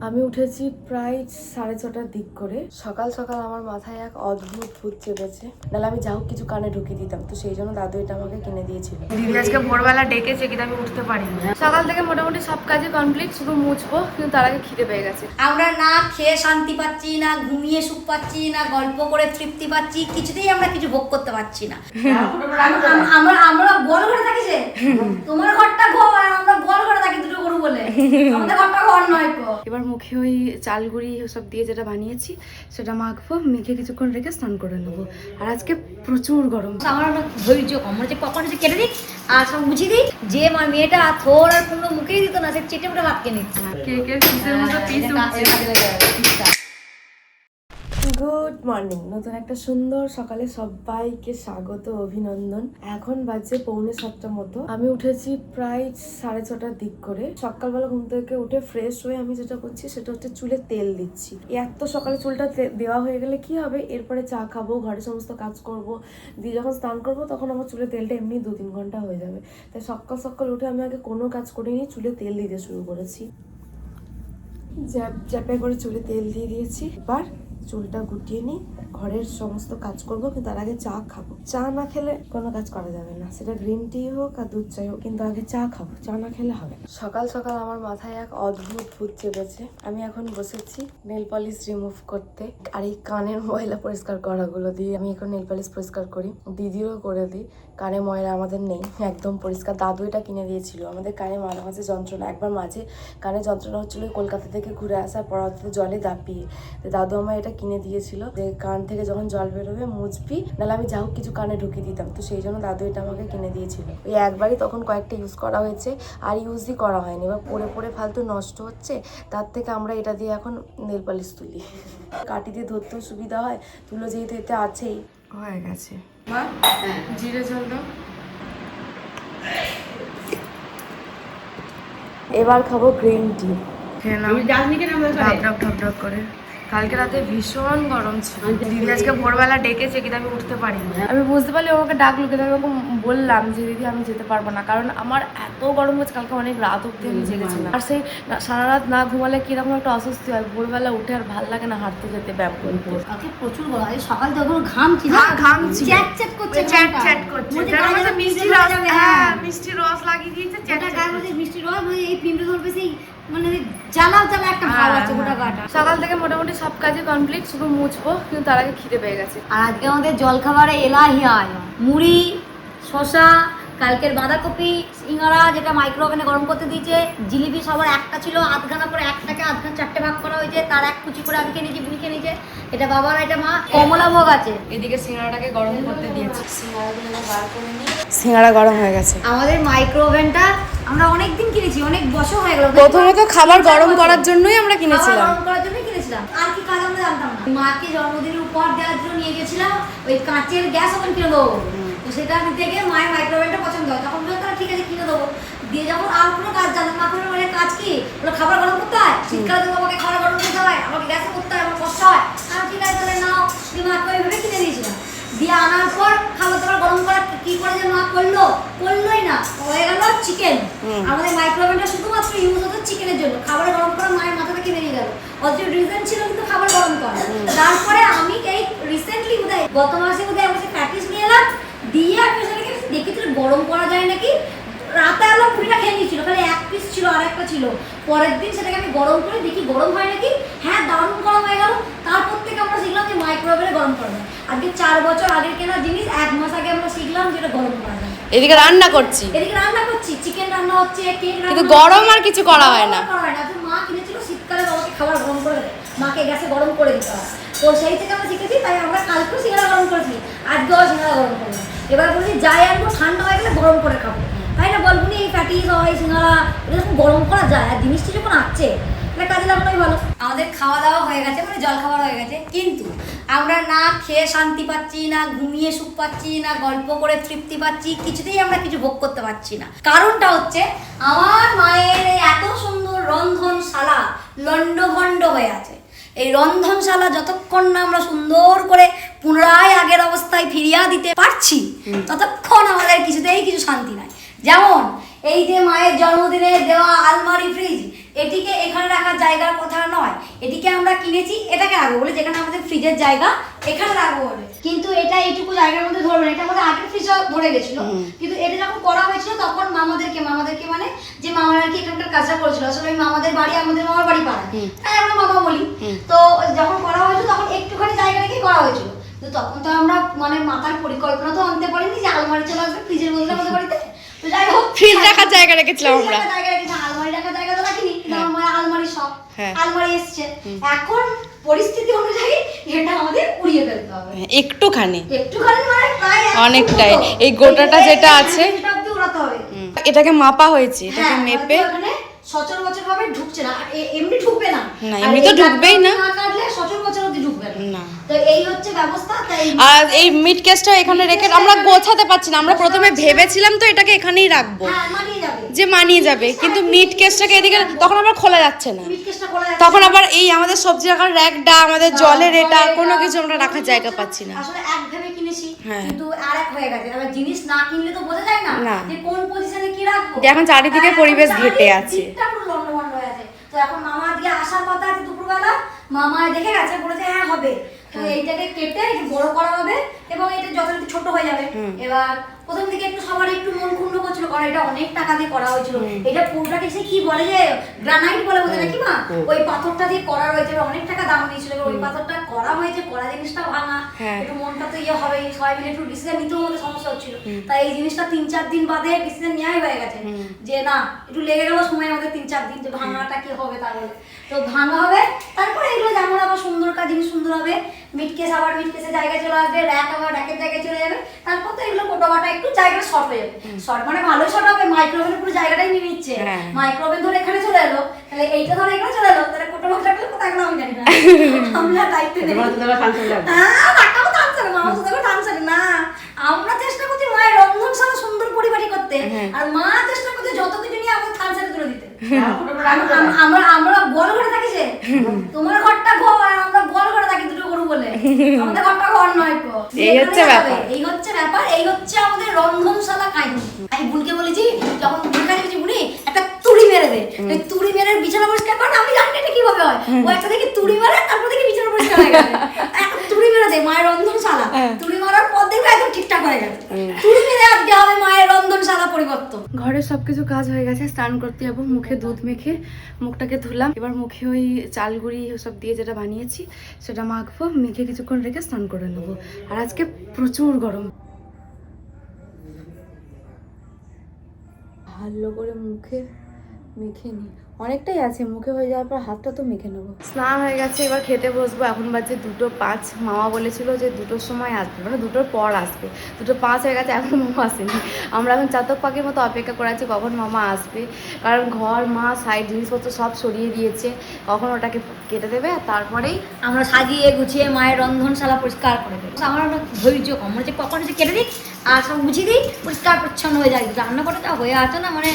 আমি উঠেছি প্রায় 6:30টার দিক করে। সকাল সকাল আমার মাথায় এক অদ্ভুত ভূত চেপেছে, নাহলে আমি যা হোক কিছু কানে ঢুকিয়ে দিতাম, তো সেই জন্য দাদু এটা আমাকে কিনে দিয়েছিল। দিদি আজকে ভোরবেলা ডেকেছে কিন্তু আমি উঠতে পারিনি। সকাল থেকে মোটামুটি সব কাজই কমপ্লিট, শুধু মুছবো, কিন্তু তার আগে খিদে পেয়ে গেছে। আমরা না খেয়ে শান্তি পাচ্ছি, না ঘুমিয়ে সুখ পাচ্ছি, না গল্প করে তৃপ্তি পাচ্ছি, কিছুতেই আমরা কিছু ভোগ করতে পারছি না। আমরা আমরা বড় ঘরে থাকি, যে তোমার ঘরটা ঘর আর আমরা বড় ঘরে থাকি দুটো গরু বলে, আমাদের ঘরটা ঘর নয়। এবার মুখে ওই চালগুড়ি সব দিয়ে যেটা বানিয়েছি সেটা মাখবো, মেখে কিছুক্ষণ রেখে স্নান করে নেবো। আর আজকে প্রচুর গরম। আমার ধৈর্য কম, মনে হচ্ছে কখন হচ্ছে কেটে দিই আর সব বুঝিয়ে দিই। যে মেয়েটা থোর আর কোনো মুখেই দিত না, সে চেটে মোটে ভাত কে নিচ্ছে। কেকের পিসের মতো পিস উঠছে। গুড মর্নিং, নতুন একটা সুন্দর সকালে সবাইকে স্বাগত, অভিনন্দন। এখন বাজে 6:45 মতো। আমি উঠেছি প্রায় 6:30টার দিক করে। সকালবেলা ঘুম থেকে উঠে ফ্রেশ হয়ে আমি যেটা করছি সেটা হচ্ছে চুলে তেল দিচ্ছি। এত সকালে চুলটা দেওয়া হয়ে গেলে কি হবে, এরপরে চা খাবো, ঘরে সমস্ত কাজ করব, দিয়ে যখন স্নান করবো তখন আমার চুলে তেলটা এমনি 2-3 ঘন্টা হয়ে যাবে। তাই সকাল সকাল উঠে আমি আগে কোনো কাজ করিনি, চুলে তেল দিতে শুরু করেছি। জ্যাপে করে চুলে তেল দিয়ে দিয়েছি। এবার চুলটা গুটিয়ে নিই, ঘরের সমস্ত কাজ করবো, কিন্তু তার আগে চা খাবো। চা না খেলে কোনো কাজ করা যাবে না, সেটা গ্রিন টি হোক আর দুধ চাই হোক, কিন্তু আগে চা খাবো, চা না খেলে হবে। সকাল সকাল আমার মাথায় এক অদ্ভুত ভূত চেপেছে। আমি এখন বসেছি নেল পলিশ রিমুভ করতে, আর এই কানের ময়লা পরিষ্কার করাগুলো দিয়ে আমি এখন নেল পলিশ পরিষ্কার করি, দিদিরও করে দিই। কানে ময়লা আমাদের নেই, একদম পরিষ্কার। দাদু এটা কিনে দিয়েছিল। আমাদের কানে মাঝে মাঝে যন্ত্রণা, একবার মাঝে কানে যন্ত্রণা হচ্ছিল কলকাতা থেকে ঘুরে আসার পর, জলে দাপিয়ে, তো দাদু আমার এটা কিনে দিয়েছিল যে কান থেকে যখন জল বেরোবে মুছবি, নাহলে আমি যা হোক কিছু কানে ঢুকিয়ে দিতাম, তো সেই জন্য দাদু এটা আমাকে কিনে দিয়েছিল। ওই একবারই তখন কয়েকটা ইউজ করা হয়েছে, আর ইউজই করা হয়নি। এবার পরে পরে ফালতু নষ্ট হচ্ছে, তার থেকে আমরা এটা দিয়ে এখন নেল পলিশ তুলি। কাটি দিয়ে ধরতেও সুবিধা হয়, তুলো যেহেতু এতে আছেই। হয়ে গেছে মা, জিরে জল দাও। এবার খাবো গ্রিন টি। ঢপ করে। কালকে রাতে ভীষণ গরম ছিল। দিদি আজকে ভোরবেলা ডেকেছে কিন্তু আমি উঠতে পারিনি। আমি বুঝতে পারলি আমাকে ডাকলো, কিন্তু আমি ওকে বললাম যে দিদি আমি যেতে পারবো না, কারণ আমার এত গরম হচ্ছে। কালকে অনেক রাত অব্দি আমি জেগেছিলাম, আর সেই সারা রাত না ঘুমালে কিরকম একটা অস্বস্তি হয়। ভোরবেলা উঠে আর ভাল লাগে না হাঁটতে যেতে, ব্যায়াম করতে। কালকে প্রচুর গরম, সকাল থেকে ঘামছি, ঘামছি, চ্যাট চ্যাট করছে, মিষ্টি রস লাগিয়ে দিয়েছে, মিষ্টি রস, এই পিঁপড়ে ধরবে, সেই মানে জ্বালাও জ্বালা একটা ভাব আছে গোটা গাটা। সকাল থেকে মোটামুটি সব কাজই কমপ্লিট, শুধু মুছবো, কিন্তু তার আগে খিদে পেয়ে গেছে। আর আজকে আমাদের জলখাবারে এলাহি আয় মুড়ি, শসা, কালকের বাঁধাকপি, সিঙ্গারা যেটা মাইক্রো ওভেনে গরম করতে দিয়েছে, জিলিপি সবার একটা ছিল, আধখানা করে একটাকে আধখানা 4টে ভাগ করা হয়েছে, তার এক কুচি করে আমি খেয়ে নিয়েছি, বুনি খেয়ে নিয়েছে। এটা বাবার, এটা মা। কমলা ভোগ আছে। এদিকে সিঙ্গারাটাকে গরম করতে দিয়েছি, সিঙ্গারাগুলো বার করে নিই। সিঙ্গারা গরম হয়ে গেছে। আমাদের মাইক্রো ওভেনটা আমরা অনেকদিন কিনেছি, অনেক বছর হয়ে গেল। প্রথমে তো খাবার গরম করার জন্যই আমরা কিনেছিলাম, গরম করার জন্যই কিনেছিলাম, আর কি কাজ আমরা জানতাম না। মাকে জন্মদিনের উপহার দেওয়ার জন্য নিয়ে গেছিলাম ওই কাঁচের গ্যাস ওভেন কিনে দেবো, তো সেটা নিতে গিয়ে মায়ের মাইক্রো ওভেনটা পছন্দ হয়, তখন বলতো ঠিক আছে কিনে দেবো। দিয়ে যখন আর কোনো কাজ জানতাম, মা কোনো মানে কাজ কি ওগুলো, খাবার গরম করতে হয়, শীতকালে তো আমাকে খাবার গরম করতে হয়, আমাকে গ্যাসে করতে হয়, আমার কষ্ট হয়। আর ঠিক আছে তাহলে নাও, দিয়ে মাকে ওইভাবে কিনে দিয়েছিলাম। দিয়ে আনার পর খাবার দাবার গরম করা কি করে যে মা করলোই না, হয়ে গেল চিকেন। আমাদের মাইক্রো ওভেনটা শুধুমাত্র ইউজ হতো চিকেনের জন্য, খাবার গরম করা মায়ের মাথা থেকে বেরিয়ে গেল। অথচ রিজন ছিল কিন্তু খাবার গরম করা। তারপরে আমি এই রিসেন্টলি বোধহয় গত মাসে বোধহয় আমার প্র্যাকটিস নিয়ে এলাম, দিয়ে আমি সেটাকে দেখি তো গরম করা যায় নাকি। রাতে আলো পুরিটা খেয়ে নিয়েছিল, খালি এক পিস ছিল, আর একটা ছিল। পরের দিন সেটাকে আমি গরম করে দেখি গরম হয় নাকি, হ্যাঁ দারুণ গরম হয়ে গেল। তারপর থেকে আমরা শিখলাম যে মাইক্রো ওভেনে গরম করা যায়। আজকে 4 বছর আগের কেনা জিনিস 1 মাস আগে আমরা শিখলাম যেটা গরম করা যায়। এদিকে রান্না করছি, চিকেন রান্না হচ্ছে, কেক রান্না, কিন্তু গরম আর কিছু করা হয় না। মা কিনেছিল শীতকালে বাবাকে খাবার গরম করে দেয়, মাকে গ্যাসে গরম করে দিতে হয়, তো সেই থেকে আমরা শিখেছি। তাই আমরা কালকেও সিঙ্গারা গরম করেছি, আজকেও সিঙ্গারা গরম করলাম। এবার বলছি যাই আনবো ঠান্ডা হয়ে গেলে গরম করে খাবো, তাই না বলবো নি? এই প্যাটিস হয়, সিঙ্গারা এরকম গরম করা যায়, আর জিনিসটি যখন আসছে কাজে লাগানোই ভালো। আমাদের খাওয়া দাওয়া হয়ে গেছে, মানে জল খাবার হয়ে গেছে, কিন্তু আমরা না খেয়ে শান্তি পাচ্ছি, না ঘুমিয়ে সুখ পাচ্ছি, না গল্প করে তৃপ্তি পাচ্ছি, কিছুতেই আমরা কিছু ভোগ করতে পারছি না। কারণটা হচ্ছে আমার মায়ের এত সুন্দর রন্ধনশালা লন্ডভন্ড হয়ে আছে। এই রন্ধনশালা যতক্ষণ না আমরা সুন্দর করে পুনরায় আগের অবস্থায় ফিরিয়ে দিতে পারছি, ততক্ষণ আমাদের কিছুতেই কিছু শান্তি নাই। যেমন এই যে মায়ের জন্মদিনে দেওয়া আলমারি ফ্রিজ, এটিকে এখানে রাখার জায়গার কথা নয়, এটিকে আমরা কিনেছি এটাকে রাখবো বলে, যেখানে আমাদের ফ্রিজের জায়গা এখানে রাখবো বলে। কিন্তু এটা এইটুকু জায়গার মধ্যে ধরবে না, এটা আমাদের আগের ফ্রিজও ধরে গেছিল। কিন্তু এটা যখন করা হয়েছিল তখন মামাদেরকে মানে যে মামারা আর কি এখানকার কাজটা করেছিল, আসলে ওই মামাদের বাড়ি আমাদের মামার বাড়ি পাড়ায়, তাই আমরা মামা বলি। তো যখন করা হয়েছিল তখন একটুখানি জায়গা রেখে করা হয়েছিল। তো তখন তো আমরা মানে মাথার পরিকল্পনা তো আনতে পারিনি যে আলমারি চলে আসবে ফ্রিজের মধ্যে আমাদের বাড়িতে। তো যাই হোক, ফ্রিজ রাখার জায়গা রেখেছিলাম আমরা, জায়গা রেখেছি, আলমারি রাখার জায়গা তো রাখিনি, কিন্তু আমার আলমারি সব আলমারি এসছে। এখন পরিস্থিতি অনুযায়ী এটা আমাদের উড়িয়ে ফেলতে হবে একটুখানি মানে প্রায় অনেকটাই। এই গোটাটা যেটা আছে এটা অবধি উড়াতে হবে। এটাকে মাপা হয়েছে, এটাকে মেপে সচরাচর ভাবে ঢুকছে না, এমনি ঢুকবে না, না এমনি তো ঢুকবেই না, কাটলে সচরাচর অবধি ঢুকবে না। তো এই হচ্ছে ব্যবস্থা। তাই আর এই মিট কেসটা এখানে রেখে আমরা গোছাতে পারছি না। আমরা প্রথমে ভেবেছিলাম তো এটাকে এখানেই রাখবো, মানিয়ে যাবে, যে মানিয়ে যাবে, কিন্তু মিট কেসটাকে এদিকে তখন আবার খোলা যাচ্ছে না। মিটকেসটা খোলা যাচ্ছে তখন আবার এই আমাদের সবজি রাখার র্যাকটা, আমাদের জলের এটা কোনো কিছু আমরা রাখার জায়গা পাচ্ছি না। আসলে এক ভেবে কিনেছি, হ্যাঁ। কিন্তু আরেক হয়ে গেছে। এবার জিনিস না কিনলে তো বোঝা যায় না না। যে কোন পজিশনে কি রাখবো। এখন চারিদিকে পরিবেশ ঘেটে আছে। দিকটা পুরো লন্ডভন্ড হয়ে আছে। তো এখন মামা আজকে আসার কথা আছে দুপুরবেলা, মামা দেখে গেছে, বলেছে হ্যাঁ হবে। তো এইটাকে কেটে একটু বড় করা হবে এবং এটা যথারীতি ছোট হয়ে যাবে। এবার প্রথম দিকে একটু সবার একটু মন ক্ষুণ্ণ করছিল, কারণ এটা অনেক টাকা দিয়ে করা হয়েছিল। এটা পুরোটাকে সে কি বলে যে গ্রানাইট বলে বোঝে নাকি মা, ওই পাথরটা দিয়ে করা হয়েছে, অনেক টাকা দাম নিয়েছিল। ওই পাথরটা করা হয়েছে, করা জিনিসটা ভাঙা, একটু মনটা তো ইয়ে হবে, সবাই মিলে একটু ডিসিশন নিতেও আমাদের সমস্যা হচ্ছিল। তাই এই জিনিসটা 3-4 দিন বাদে ডিসিশন নেওয়াই হয়ে গেছে যে না, একটু লেগে গেল সময় আমাদের 3-4 দিন, যে ভাঙাটা কি হবে তাহলে। তো ভাঙা হবে, তারপরে এগুলো যেমন আবার সুন্দর কাজ জিনিস সুন্দর হবে, মিটকেস আবার মিটকেসের জায়গায় চলে আসবে, র্যাক আবার র্যাকের জায়গায় চলে যাবে। তারপর তো এগুলো কোটোবাটা একটু জায়গাটা শর্ট হয়ে যাবে। শর্ট মানে ভালো শর্ট হবে, মাইক্রোওভেনের পুরো জায়গাটাই নিয়ে নিচ্ছে। মাইক্রোওভেন ধরে এখানে চলে এলো, তাহলে এইটা ধরে এখানে চলে এলো, তাহলে কোটোবাটা গেলে কোথায় গেলো আমি জানি না। আমরা দায়িত্ব নেই, না আমরা চেষ্টা করছি মায়ের রন্ধনশালা সুন্দর পরিপাটি করতে, আর মা চেষ্টা করছে যত কিছু নিয়ে আমাদের থানসারে তুলে দিতে। আমরা গোল ঘরে থাকি, যে তোমার ঘরটা ঘর আর আমরা গোল ঘরে থাকি দুটো গরু বলে, আমাদের ঘরটা ঘর নয়। এই হচ্ছে ব্যাপার, এই হচ্ছে ব্যাপার, এই হচ্ছে আমাদের রন্ধনশালা কাহিনী। আমি বুনকে বলেছি, যখন বুন কাছে বলেছি বুনি একটা তুড়ি মেরে দে, ওই তুড়ি মেরে বিছানা পরিষ্কার কর। আমি জানি এটা কিভাবে হয়, ও একটা দেখি তুড়ি মারে, তারপর দেখি বিছানা পরিষ্কার হয়ে গেছে। একটা তুড়ি মেরে দে, মায়ের রন্ধনশালা তুড়ি মারার পর দেখবে একদম ঠিকঠাক হয়ে গেছে। তুড়ি মেরে আজকে হবে মায়ের রন্ধনশালা পরিবর্তন। ঘরের সবকিছু কাজ হয়ে গেছে, স্নান করতে যাবো, মুখে দুধ মেখে মুখটাকে ধুলাম। এবার মুখে ওই চালগুড়ি সব দিয়ে যেটা বানিয়েছি সেটা মাখবো, মেখে কিছুক্ষণ রেখে স্নান করে নেবো। আর আজকে প্রচুর গরম। ভালো করে মুখে মেখে নিই, অনেকটাই আছে, মুখে হয়ে যাওয়ার পর হাতটা তো মেখে নেবো। স্নান হয়ে গেছে, এবার খেতে বসবো। এখন বাজে 2:05। মামা বলেছিল যে 2টোর সময় আসবে, মানে 2টোর পর আসবে। 2:05 হয়ে গেছে, এখন মামা আসেনি। আমরা এখন চাতক পাখির মতো অপেক্ষা করে আছি কখন মামা আসবে, কারণ ঘর মা সাইড জিনিসপত্র সব সরিয়ে দিয়েছে, কখন ওটাকে কেটে দেবে, আর তারপরেই আমরা সাজিয়ে গুছিয়ে মায়ের রন্ধনশালা পরিষ্কার করে দেবো। আমার অনেক ধৈর্য কম, মানে যে কখন যে কেটে দিই আর সব গুছিয়ে দিই, পরিষ্কার পরিচ্ছন্ন হয়ে যায়। রান্না করাটা হয়ে আছে না, মানে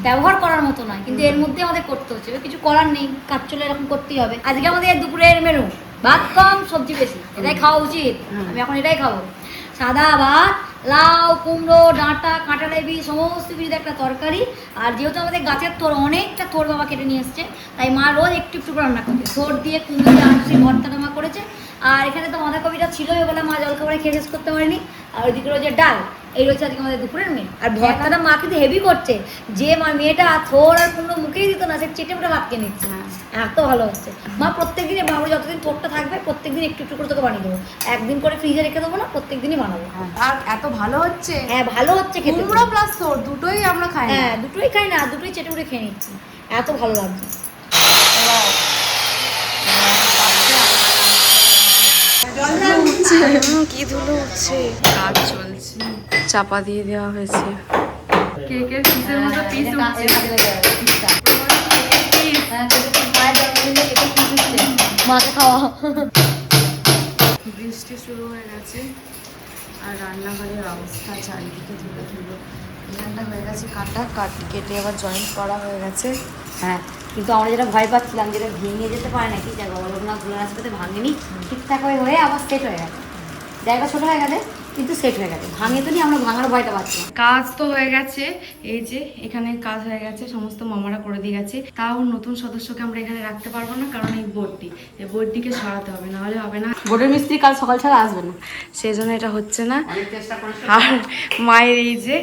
ব্যবহার করার মতো নয়, কিন্তু এর মধ্যে আমাদের করতে হচ্ছে, কিছু করার নেই, কাজ চলে এরকম করতেই হবে। আজকে আমাদের দুপুরের মেনু ভাত কম সবজি বেশি, এটাই খাওয়া উচিত। আমি এখন এটাই খাবো, সাদা ভাত, লাউ, কুমড়ো, ডাঁটা, কাঁটালেবি সমস্ত কিছু একটা তরকারি। আর যেহেতু আমাদের গাছের থোর, অনেকটা থোর বাবা কেটে নিয়ে এসছে, তাই মা রোজ একটু একটু রান্না করছে। থোর দিয়ে কুমড়ো দিয়ে আনছি, ভর্তাটা মা করেছে। আর এখানে তো বাঁধাকপিটা ছিলই, বলে মা জলখাবারে খেয়ে শেষ করতে পারেনি। আর ওইদিকে রয়েছে ডাল, এই রয়েছে আজকে আমাদের দুপুরের মেয়ে। আর ভর্তাটা মা কিন্তু হেভি করছে, যে মা মেয়েটা থোর আর কুমড়ো মুখেই দিত না, সে চেটে পুটে ভাত খেয়ে নিচ্ছে, এত ভালো হচ্ছে। মা প্রত্যেক দিনে বাবু যতদিন থোরটা থাকবে প্রত্যেকদিন একটু একটু করে তোকে বানিয়ে দেবো, একদিন করে ফ্রিজে রেখে দেবো না, প্রত্যেক দিনই বানাবো। আর এত ভালো হচ্ছে, হ্যাঁ ভালো হচ্ছে খেতে, কুমড়ো প্লাস থোর দুটোই আমরা খাই। হ্যাঁ দুটোই খাই না, দুটোই চেটে পুটে খেয়ে নিচ্ছি, এত ভালো লাগছে। কি ধুলো উঠছে, কাজ চলছে, চাপা দিয়ে দেওয়া হয়েছে। কেকের পিসের মতো পিস উঠছে, মাকে খাওয়া। বৃষ্টি শুরু হয়ে গেছে, আর রান্নাঘরের অবস্থা চারিদিকে ধুলো ধুলো। এখানটা হয়ে গেছে কেটে আবার জয়েন্ট করা হয়ে গেছে। হ্যাঁ, কিন্তু আমরা যেটা ভয় পাচ্ছিলাম, যেটা ভেঙে যেতে পারে নাকি, জায়গা বলো না, ধুলো আসতে ভাঙেনি, ঠিকঠাক হয়ে আবার সেট হয়ে গেছে। জায়গা ছোট হয়ে গেছে, কিন্তু সেট হয়ে গেছে, ভাঙে তো নি, আমরা ভাঙার ভয়টা পাচ্ছি না। কাজ তো হয়ে গেছে, এই যে এখানে কাজ হয়ে গেছে, সমস্ত মামারা করে দিয়ে গেছে। তাও নতুন সদস্যকে আমরা এখানে রাখতে পারবো না, কারণ এই বোর্ডটিকে সরাতে হবে, না হলে হবে না। বোর্ডের মিস্ত্রি কাল সকাল ছাড়া আসবে না, সেই জন্য এটা হচ্ছে না। আর মায়ের এই যে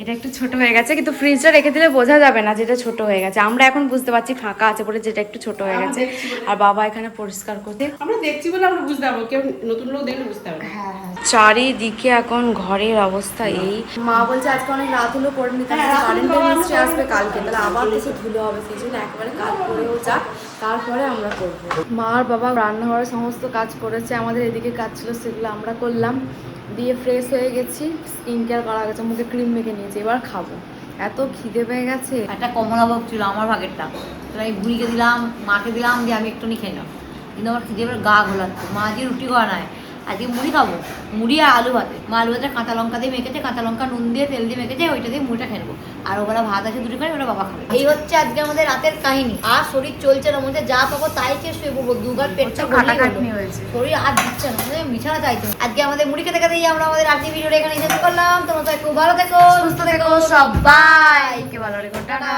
এটা একটু ছোট হয়ে গেছে, কিন্তু ফ্রিজটা রেখে দিলে বোঝা যাবে না যেটা ছোট হয়ে গেছে। আমরা এখন বুঝতে পারছি ফাঁকা আছে বলে যেটা একটু ছোট হয়ে গেছে। আর বাবা এখানে পরিষ্কার করতে, আমরা দেখছি বলে আমরা বুঝতে পারবো, কেউ নতুন লোক দেখলে বুঝতে পারবে না। চারিদিকে এখন ঘরের অবস্থা এই। মা বলছে আজকে অনেক রাত হলো করে নিতে হবে, কারেন্টের মিস্ত্রি আসবে কালকে, তাহলে আবার কিছু ধুলো হবে, সেই জন্য একেবারে কাজ করেও যাক, তারপরে আমরা করবো। মা আর বাবা রান্নাঘরের সমস্ত কাজ করেছে, আমাদের এদিকে কাজ ছিল সেগুলো আমরা করলাম, দিয়ে ফ্রেশ হয়ে গেছি, স্কিন কেয়ার করা গেছে, মুখে ক্রিম মেখে নিয়েছি, এবার খাবো। এত খিদে পেয়ে গেছে। একটা কমলাভোগ ছিল আমার ভাগেরটা, তো আমি বুড়িকে দিলাম, মাকে দিলাম, যে আমি একটু খেয়ে নাও, কিন্তু আমার খিদে এবার গা ঘোলাচ্ছে। মা আজকে রুটি করা নাই, আজকে মুড়ি খাবো, মুড়ি আর আলু ভাতে। মা আলু ভাতে কাঁচা লঙ্কা দিয়ে মেখেছে, কাঁচা লঙ্কা নুন দিয়ে তেল দিয়ে মেখেছে, ওইটা দিয়ে মুড়িটা খেয়ে নেবো। আর ওবেলা ভাত আছে দুটো খাই, ওটা বাবা খাবে। এই হচ্ছে আজকে আমাদের রাতের কাহিনী। আর শরীর চলছে না, মধ্যে যা পাবো তাই খেয়ে শুয়ে পড়বো, দুবার পেটটা খাটাখাটনি হয়েছে, শরীর আর দিচ্ছে না, বিছানা চাইছে। আজকে আমাদের মুড়ি খেতে খেতেই আমরা আমাদের রাত্রি ভিডিওটা এখানে শেষ করলাম। তোমরা তো একটু ভালো থেকো, সুস্থ থেকো, সবাইকে ভালো রেখো, টাটা।